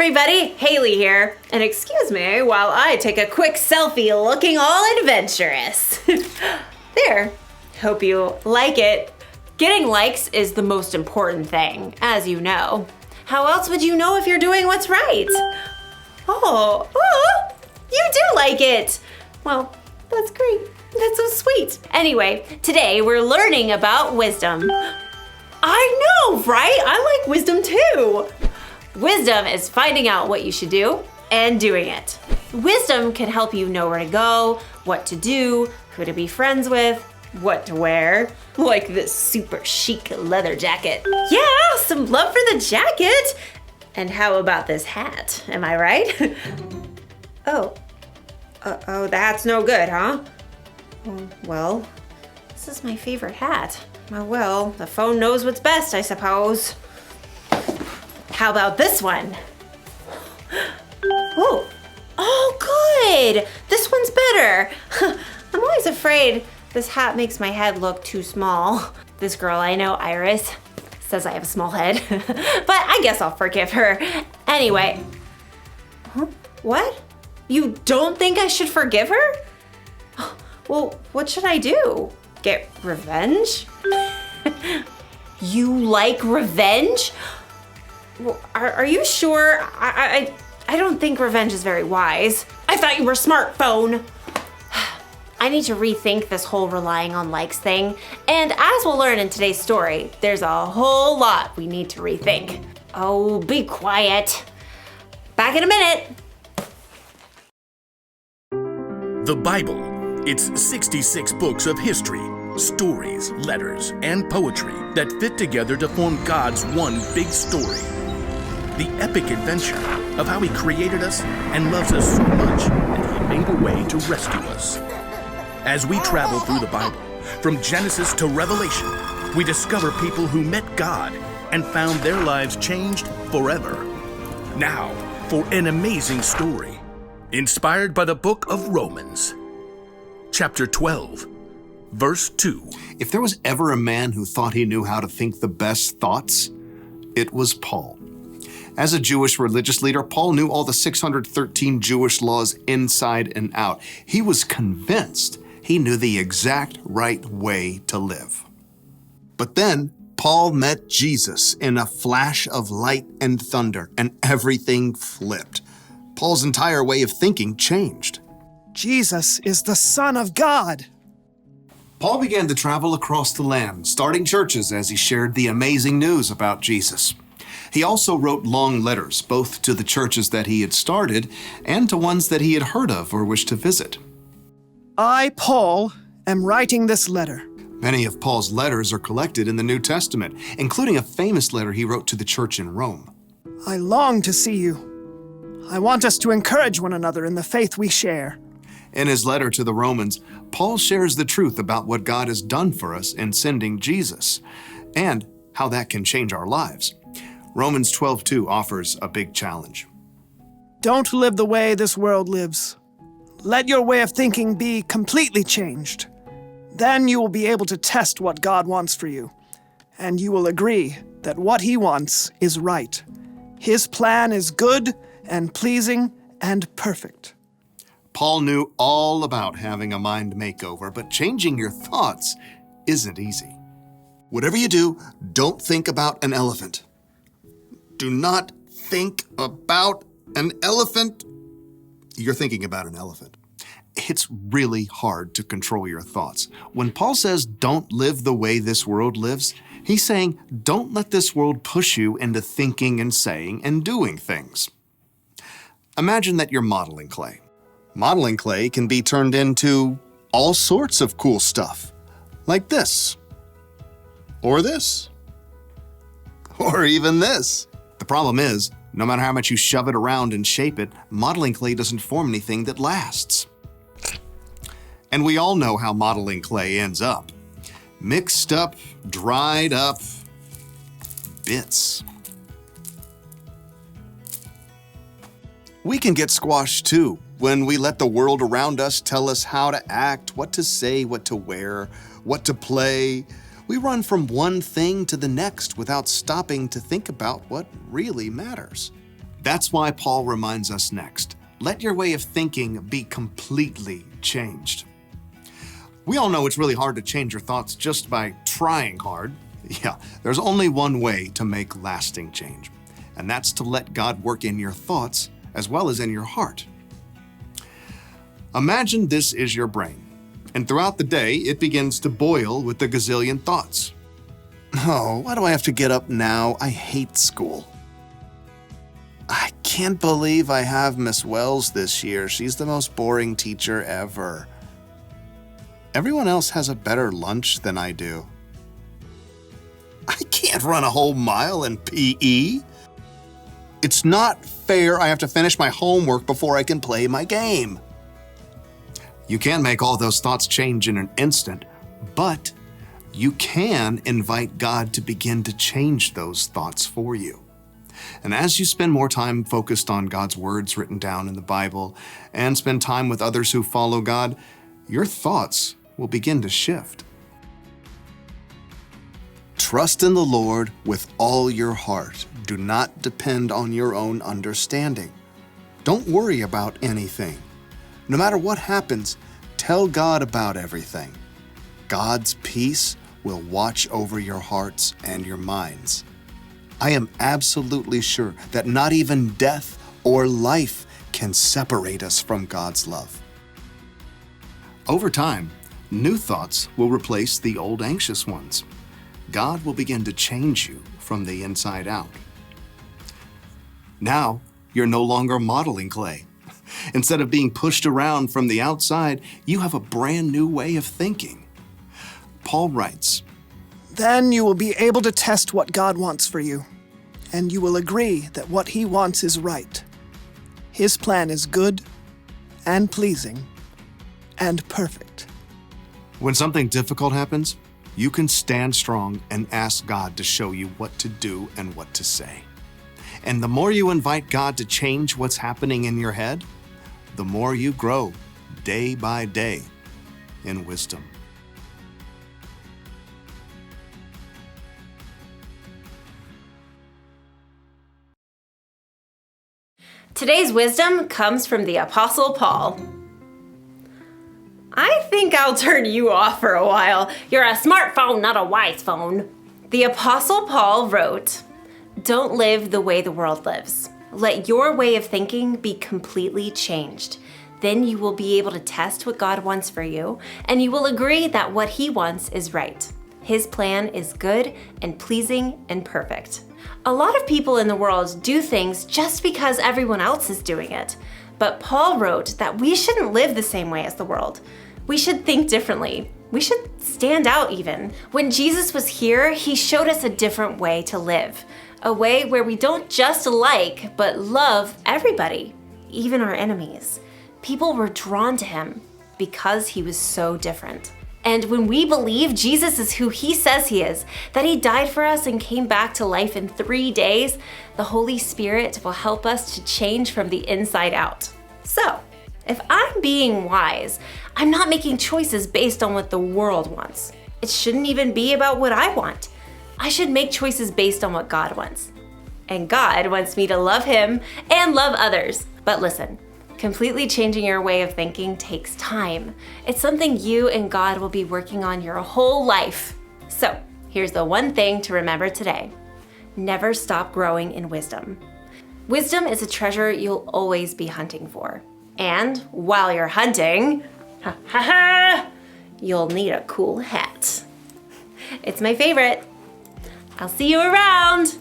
everybody, Haley here. And excuse me while I take a quick selfie looking all adventurous. There, hope you like it. Getting likes is the most important thing, as you know. How else would you know if you're doing what's right? Oh, you do like it. Well, that's great. That's so sweet. Anyway, today we're learning about wisdom. I know, right? I like wisdom too. Wisdom is finding out what you should do and doing it. Wisdom can help you know where to go, what to do, who to be friends with, what to wear, like this super chic leather jacket. Yeah, some love for the jacket. And how about this hat? Am I right? Oh, the hat's no good, huh? Well, this is my favorite hat. Oh, well, the phone knows what's best, I suppose. How about this one? Oh, good. This one's better. I'm always afraid this hat makes my head look too small. This girl I know, Iris, says I have a small head, but I guess I'll forgive her. Anyway, what? You don't think I should forgive her? Well, what should I do? Get revenge? You like revenge? Well, are you sure? I don't think revenge is very wise. I thought you were smart, phone. I need to rethink this whole relying on likes thing. And as we'll learn in today's story, there's a whole lot we need to rethink. Oh, be quiet. Back in a minute. The Bible. It's 66 books of history, stories, letters, and poetry that fit together to form God's one big story. The epic adventure of how He created us and loves us so much that He made a way to rescue us. As we travel through the Bible, from Genesis to Revelation, we discover people who met God and found their lives changed forever. Now, for an amazing story, inspired by the book of Romans. Chapter 12, verse 2. If there was ever a man who thought he knew how to think the best thoughts, it was Paul. As a Jewish religious leader, Paul knew all the 613 Jewish laws inside and out. He was convinced he knew the exact right way to live. But then, Paul met Jesus in a flash of light and thunder, and everything flipped. Paul's entire way of thinking changed. Jesus is the Son of God. Paul began to travel across the land, starting churches as he shared the amazing news about Jesus. He also wrote long letters, both to the churches that he had started and to ones that he had heard of or wished to visit. I, Paul, am writing this letter. Many of Paul's letters are collected in the New Testament, including a famous letter he wrote to the church in Rome. I long to see you. I want us to encourage one another in the faith we share. In his letter to the Romans, Paul shares the truth about what God has done for us in sending Jesus, and how that can change our lives. Romans 12:2 offers a big challenge. Don't live the way this world lives. Let your way of thinking be completely changed. Then you will be able to test what God wants for you, and you will agree that what He wants is right. His plan is good and pleasing and perfect. Paul knew all about having a mind makeover, but changing your thoughts isn't easy. Whatever you do, don't think about an elephant. Do not think about an elephant. You're thinking about an elephant. It's really hard to control your thoughts. When Paul says don't live the way this world lives, he's saying don't let this world push you into thinking and saying and doing things. Imagine that you're modeling clay. Modeling clay can be turned into all sorts of cool stuff, like this, or this, or even this. The problem is, no matter how much you shove it around and shape it, modeling clay doesn't form anything that lasts. And we all know how modeling clay ends up. Mixed up, dried up bits. We can get squashed too when we let the world around us tell us how to act, what to say, what to wear, what to play. We run from one thing to the next without stopping to think about what really matters. That's why Paul reminds us next, let your way of thinking be completely changed. We all know it's really hard to change your thoughts just by trying hard. Yeah, there's only one way to make lasting change, and that's to let God work in your thoughts as well as in your heart. Imagine this is your brain, and throughout the day, it begins to boil with a gazillion thoughts. Oh, why do I have to get up now? I hate school. I can't believe I have Miss Wells this year. She's the most boring teacher ever. Everyone else has a better lunch than I do. I can't run a whole mile in PE. It's not fair I have to finish my homework before I can play my game. You can't make all those thoughts change in an instant, but you can invite God to begin to change those thoughts for you. And as you spend more time focused on God's words written down in the Bible and spend time with others who follow God, your thoughts will begin to shift. Trust in the Lord with all your heart. Do not depend on your own understanding. Don't worry about anything. No matter what happens, tell God about everything. God's peace will watch over your hearts and your minds. I am absolutely sure that not even death or life can separate us from God's love. Over time, new thoughts will replace the old anxious ones. God will begin to change you from the inside out. Now, you're no longer modeling clay. Instead of being pushed around from the outside, you have a brand new way of thinking. Paul writes, Then you will be able to test what God wants for you, and you will agree that what He wants is right. His plan is good and pleasing and perfect. when something difficult happens, you can stand strong and ask God to show you what to do and what to say. And the more you invite God to change what's happening in your head, the more you grow day by day in wisdom. Today's wisdom comes from the Apostle Paul. I think I'll turn you off for a while. You're a smartphone, not a wise phone. The Apostle Paul wrote, "Don't live the way the world lives. Let your way of thinking be completely changed. Then you will be able to test what God wants for you, and you will agree that what He wants is right. His plan is good and pleasing and perfect." A lot of people in the world do things just because everyone else is doing it. But Paul wrote that we shouldn't live the same way as the world. We should think differently. We should stand out even. When Jesus was here, He showed us a different way to live. A way where we don't just like, but love everybody, even our enemies. People were drawn to Him because He was so different. And when we believe Jesus is who He says He is, that He died for us and came back to life in 3 days, the Holy Spirit will help us to change from the inside out. So, if I'm being wise, I'm not making choices based on what the world wants. It shouldn't even be about what I want. I should make choices based on what God wants. And God wants me to love Him and love others. But listen, completely changing your way of thinking takes time. It's something you and God will be working on your whole life. So, here's the one thing to remember today. Never stop growing in wisdom. Wisdom is a treasure you'll always be hunting for. And while you're hunting, you'll need a cool hat. It's my favorite. I'll see you around.